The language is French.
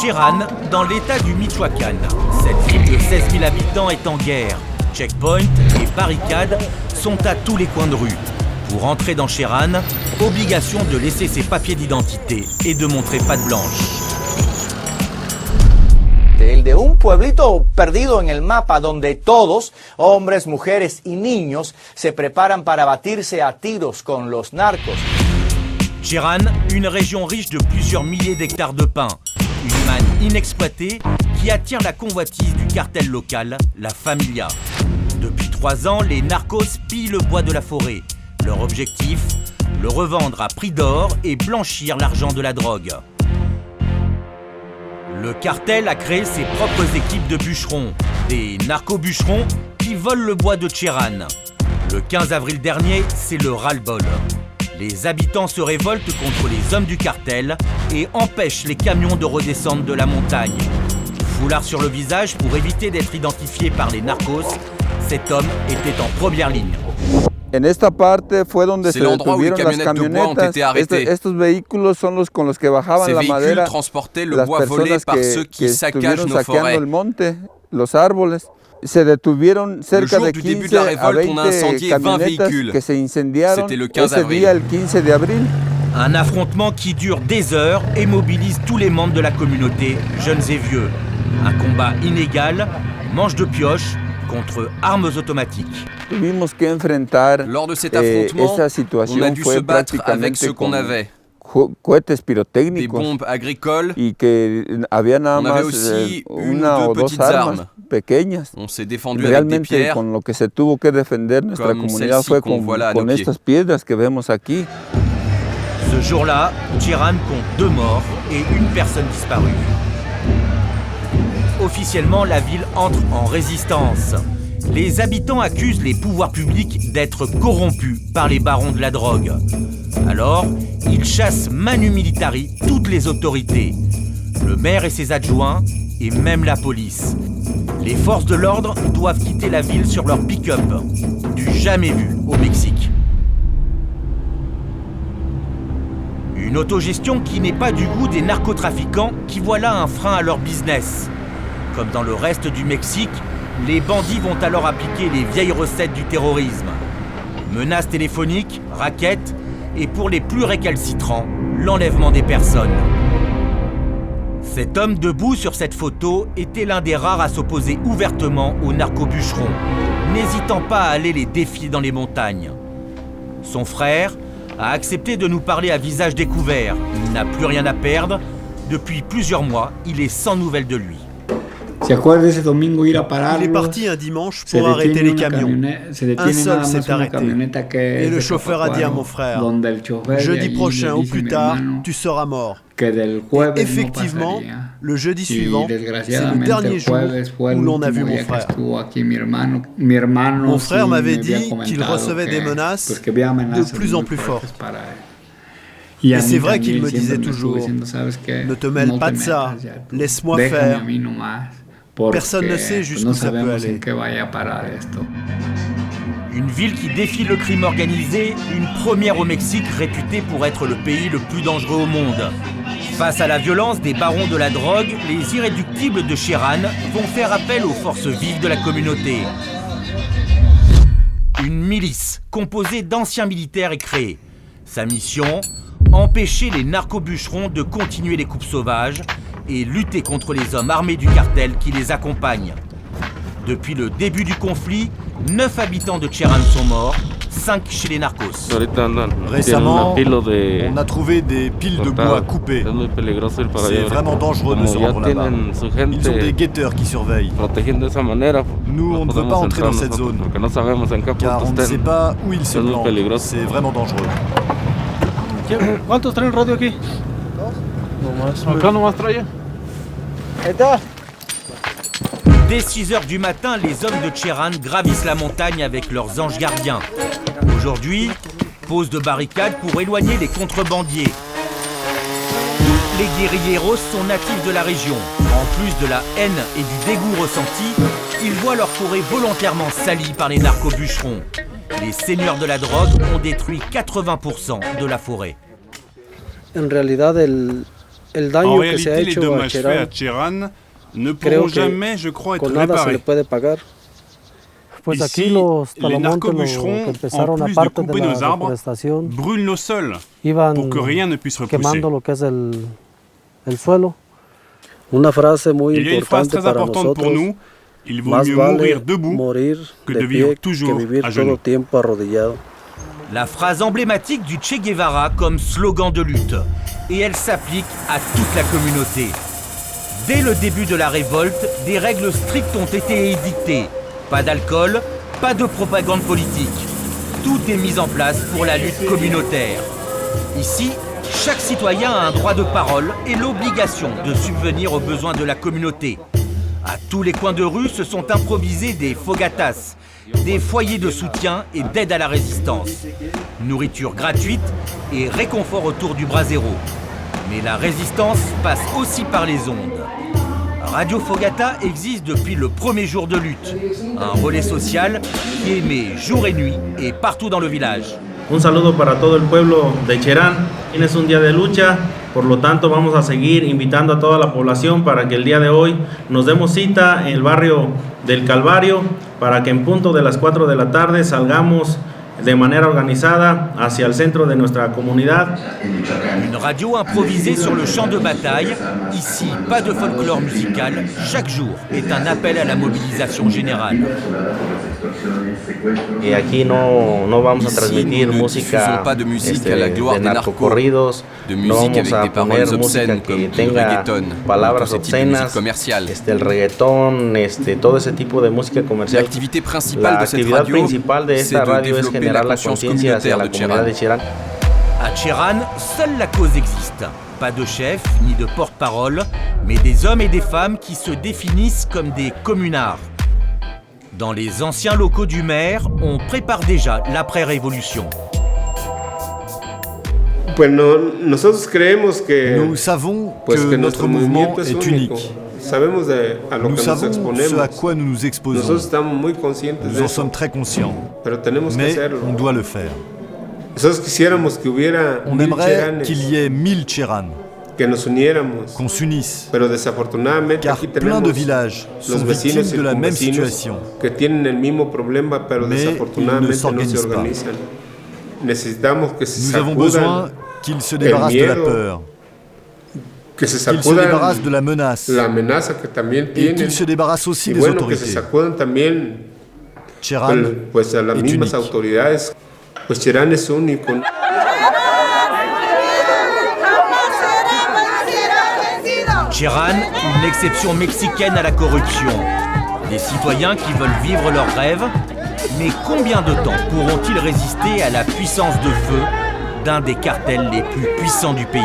Cherán, dans l'état du Michoacán. Cette ville de 16 000 habitants est en guerre. Checkpoints et barricades sont à tous les coins de rue. Pour entrer dans Cherán, obligation de laisser ses papiers d'identité et de montrer patte blanche. El de un pueblito perdido en el mapa donde todos, hombres, mujeres y niños, se preparan para batirse a tiros con los narcos. Cherán, une région riche de plusieurs milliers d'hectares de pins. Une manne inexploitée qui attire la convoitise du cartel local, la Familia. Depuis 3 ans, les narcos pillent le bois de la forêt. Leur objectif, le revendre à prix d'or et blanchir l'argent de la drogue. Le cartel a créé ses propres équipes de bûcherons, des narco-bûcherons qui volent le bois de Cherán. Le 15 avril dernier, c'est le ras-le-bol. Les habitants se révoltent contre les hommes du cartel et empêchent les camions de redescendre de la montagne. Foulard sur le visage pour éviter d'être identifié par les narcos, cet homme était en première ligne. En esta parte fue donde se l'endroit où les detuvieron las camionnettes de bois ont camionetas. été arrêtées. Estos vehículos son los con los que bajaban Ces la véhicules madera transportaient le las bois volé personas par ceux qui que saccagent estuvieron nos saqueando forêts. el monte, los árboles. Se detuvieron cerca jour de du début 15 de la a révolte, on a 20 incendié 20 camionetas véhicules. que se incendiaron C'était le 15 ese avril. día, el 15 de abril. Un affrontement qui dure des heures et mobilise tous les membres de la communauté, jeunes et vieux. Un combat inégal, manche de pioche contre armes automatiques. Tuvimos que enfrentar Lors de cet affrontement, esa situación on a dû fue se battre avec prácticamente ce qu'on con avait. Cohetes Des pirotécnicos. bombes agricoles, Y que había nada On avait más aussi une una ou o deux dos petites armas armes. pequeñas. on s'est défendu avec des Realmente pierres. con lo que se tuvo que defender nuestra Comme comunidad celle-ci fue qu'on voit là à nos con pieds. estas piedras que vemos aquí. Ce jour-là, Cherán compte 2 morts et une personne disparue. Officiellement, la ville entre en résistance. Les habitants accusent les pouvoirs publics d'être corrompus par les barons de la drogue. Alors, ils chassent manu militari toutes les autorités. Le maire et ses adjoints, et même la police. Les forces de l'ordre doivent quitter la ville sur leur pick-up. Du jamais vu au Mexique. Une autogestion qui n'est pas du goût des narcotrafiquants qui voient là un frein à leur business. Comme dans le reste du Mexique, les bandits vont alors appliquer les vieilles recettes du terrorisme. Menaces téléphoniques, rackets et pour les plus récalcitrants, l'enlèvement des personnes. Cet homme debout sur cette photo était l'un des rares à s'opposer ouvertement aux narco-bûcherons, n'hésitant pas à aller les défier dans les montagnes. Son frère a accepté de nous parler à visage découvert. Il n'a plus rien à perdre. Depuis plusieurs mois, il est sans nouvelles de lui. Il est parti un dimanche pour arrêter les camions. Un seul s'est arrêté. Et le chauffeur a dit à mon frère, jeudi prochain ou plus tard, tu seras mort. Et effectivement, le jeudi suivant, c'est le dernier jour où l'on a vu mon frère. Mon frère m'avait dit qu'il recevait des menaces de plus en plus fortes. Et c'est vrai qu'il me disait toujours, ne te mêle pas de ça, laisse-moi faire. Personne ne sait jusqu'où ça peut aller. Une ville qui défie le crime organisé, une première au Mexique réputée pour être le pays le plus dangereux au monde. Face à la violence des barons de la drogue, les irréductibles de Cherán vont faire appel aux forces vives de la communauté. Une milice composée d'anciens militaires est créée. Sa mission, empêcher les narco-bûcherons de continuer les coupes sauvages et lutter contre les hommes armés du cartel qui les accompagnent. Depuis le début du conflit, 9 habitants de Cherán sont morts, 5 chez les narcos. Récemment, on a trouvé des piles de bois coupées. C'est vraiment dangereux de se rendre là-bas. Ils ont des guetteurs qui surveillent. Nous, on ne veut pas entrer dans cette zone, car on ne sait pas où ils se planquent. C'est vraiment dangereux. ¿Cuántos traen radio aquí? Acá nomás trae. Dès 6h du matin, les hommes de Cherán gravissent la montagne avec leurs anges gardiens. Aujourd'hui, pose de barricades pour éloigner les contrebandiers. Les guérilleros sont natifs de la région. En plus de la haine et du dégoût ressenti, ils voient leur forêt volontairement salie par les narco-bûcherons. Les seigneurs de la drogue ont détruit 80% de la forêt. En realidad En réalité, les dommages faits à Cherán ne pourront jamais, je crois, être réparés. Ici, les narcobûcherons, en plus de couper nos arbres, brûlent nos sols pour que rien ne puisse repousser. Il y a une phrase très importante pour nous, il vaut mieux mourir debout que de vivre toujours à genoux. La phrase emblématique du Che Guevara comme slogan de lutte. Et elle s'applique à toute la communauté. Dès le début de la révolte, des règles strictes ont été édictées. Pas d'alcool, pas de propagande politique. Tout est mis en place pour la lutte communautaire. Ici, chaque citoyen a un droit de parole et l'obligation de subvenir aux besoins de la communauté. À tous les coins de rue se sont improvisés des fogatas, des foyers de soutien et d'aide à la résistance. Nourriture gratuite et réconfort autour du brasero. Mais la résistance passe aussi par les ondes. Radio Fogata existe depuis le premier jour de lutte. Un relais social qui émet jour et nuit et partout dans le village. Un saludo para todo el pueblo de Cherán. Hoy es un día de lucha, por lo tanto vamos a seguir invitando a toda la población para que el día de hoy nos demos cita en el barrio del Calvario para que en punto de las 4 de la tarde salgamos de manera organizada hacia el centro de nuestra comunidad. Une radio improvisée sur le champ de bataille. Ici, pas de folklore musical. Chaque jour est un appel à la mobilisation générale. Y aquí no vamos a transmitir nous ne música diffusons pas de musique à la gloire de des narcos, narcocorridos, de no musique vamos avec a des paroles poner obscènes música comme que du tenga reggaeton, palabras tout ce type de musique obscenas, commerciale. el reggaetón, todo ese tipo de música comercial. L'activité principale La de cette actividad radio, principal de c'est esta de radio es développer la generar la conscience conciencia hacia la communautaire comunidad de de Cherán. À Cherán, seule la cause existe. Pas de chef ni de porte-parole, mais des hommes et des femmes qui se définissent comme des communards. Dans les anciens locaux du maire, on prépare déjà l'après-révolution. Nous savons que notre mouvement est unique. Nous savons ce à quoi nous nous exposons. Nous en sommes très conscients. Mais on doit le faire. On aimerait qu'il y ait 1000 Cherán, qu'on s'unisse, car plein de villages sont victimes de la même situation, mais ils ne s'organisent pas. Nous avons besoin qu'ils se débarrassent de la peur, qu'ils se débarrassent de la menace, et qu'ils se débarrassent aussi des autorités. Cherán est unique. Cherán, une exception mexicaine à la corruption. Des citoyens qui veulent vivre leurs rêves, mais combien de temps pourront-ils résister à la puissance de feu d'un des cartels les plus puissants du pays ?